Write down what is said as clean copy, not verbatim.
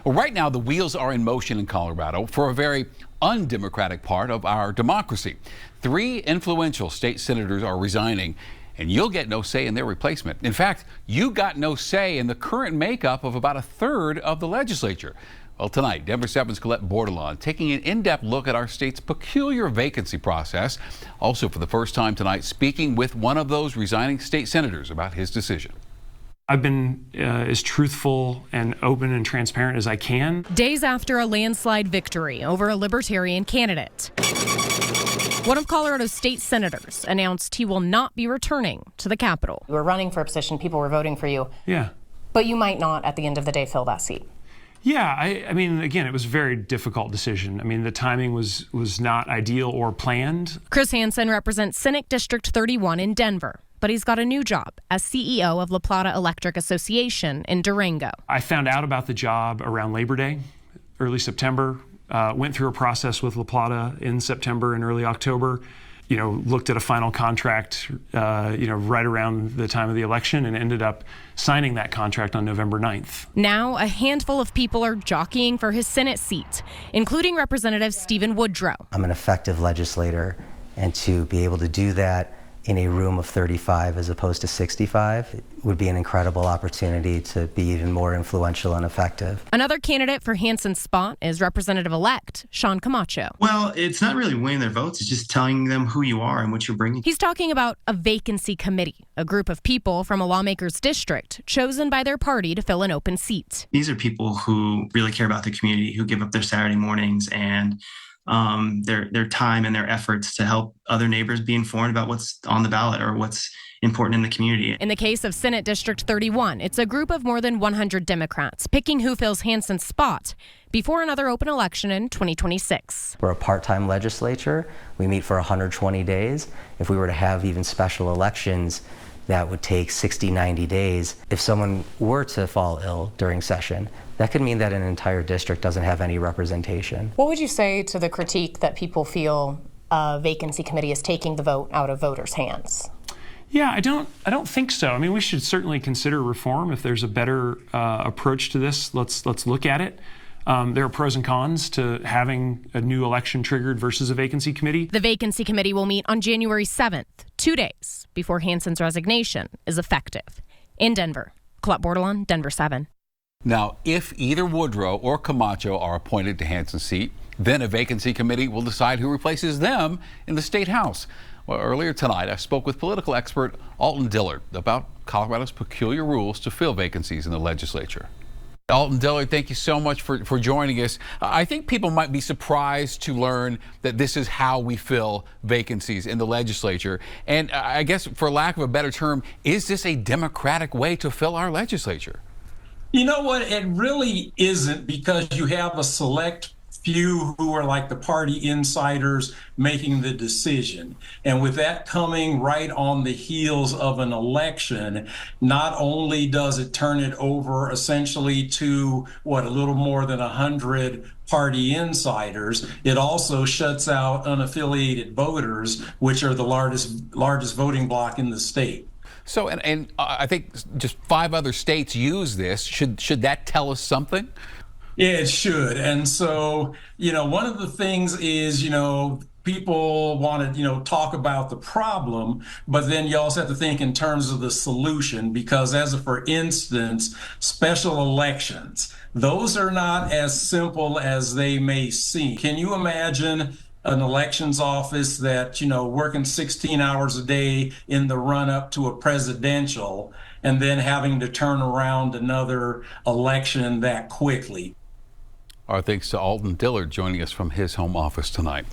Well, right now, the wheels are in motion in Colorado for a very undemocratic part of our democracy. 3 influential state senators are resigning, and you'll get no say in their replacement. In fact, you got no say in the current makeup of about a third of the legislature. Well, tonight, Denver 7's Colette Bordelon taking an in-depth look at our state's peculiar vacancy process. Also, for the first time tonight, speaking with one of those resigning state senators about his decision. I've been as truthful and open and transparent as I can. Days after a landslide victory over a libertarian candidate, one of Colorado's state senators announced he will not be returning to the Capitol. You were running for a position, people were voting for you. Yeah. But you might not, at the end of the day, fill that seat. Yeah, I mean, again, it was a very difficult decision. I mean, the timing was not ideal or planned. Chris Hansen represents Senate District 31 in Denver, but he's got a new job as CEO of La Plata Electric Association in Durango. I found out about the job around Labor Day, early September, went through a process with La Plata in September and early October, looked at a final contract, right around the time of the election and ended up signing that contract on November 9th. Now, a handful of people are jockeying for his Senate seat, including Representative Stephen Woodrow. I'm an effective legislator, and to be able to do that in a room of 35 as opposed to 65 would be an incredible opportunity to be even more influential and effective. Another candidate for Hansen's spot is Representative-elect Sean Camacho. Well, it's not really winning their votes. It's just telling them who you are and what you're bringing. He's talking about a vacancy committee, a group of people from a lawmaker's district chosen by their party to fill an open seat. These are people who really care about the community, who give up their Saturday mornings and their time and their efforts to help other neighbors be informed about what's on the ballot or what's important in the community. In the case of Senate District 31, it's a group of more than 100 Democrats picking who fills Hansen's spot before another open election in 2026. We're a part-time legislature. We meet for 120 days. If we were to have even special elections, that would take 60, 90 days. If someone were to fall ill during session, that could mean that an entire district doesn't have any representation. What would you say to the critique that people feel a vacancy committee is taking the vote out of voters' hands? Yeah, I don't think so. I mean, we should certainly consider reform. If there's a better approach to this, let's look at it. There are pros and cons to having a new election triggered versus a vacancy committee. The vacancy committee will meet on January 7th, 2 days before Hansen's resignation is effective. In Denver, Colette Bordelon, Denver 7. Now, if either Woodrow or Camacho are appointed to Hansen's seat, then a vacancy committee will decide who replaces them in the state house. Well, earlier tonight, I spoke with political expert Alton Dillard about Colorado's peculiar rules to fill vacancies in the legislature. Alton Dillard, thank you so much for joining us. I think people might be surprised to learn that this is how we fill vacancies in the legislature. And I guess, for lack of a better term, is this a democratic way to fill our legislature? You know what? It really isn't, because you have a select few who are like the party insiders making the decision. And with that coming right on the heels of an election, not only does it turn it over essentially to a little more than 100 party insiders, it also shuts out unaffiliated voters, which are the largest voting bloc in the state. So, and I think just 5 other states use this. Should that tell us something? Yeah, it should. And so, one of the things is, people want to, talk about the problem, but then you also have to think in terms of the solution, because for instance, special elections, those are not as simple as they may seem. Can you imagine an elections office that, working 16 hours a day in the run up to a presidential and then having to turn around another election that quickly? Our thanks to Alton Dillard joining us from his home office tonight.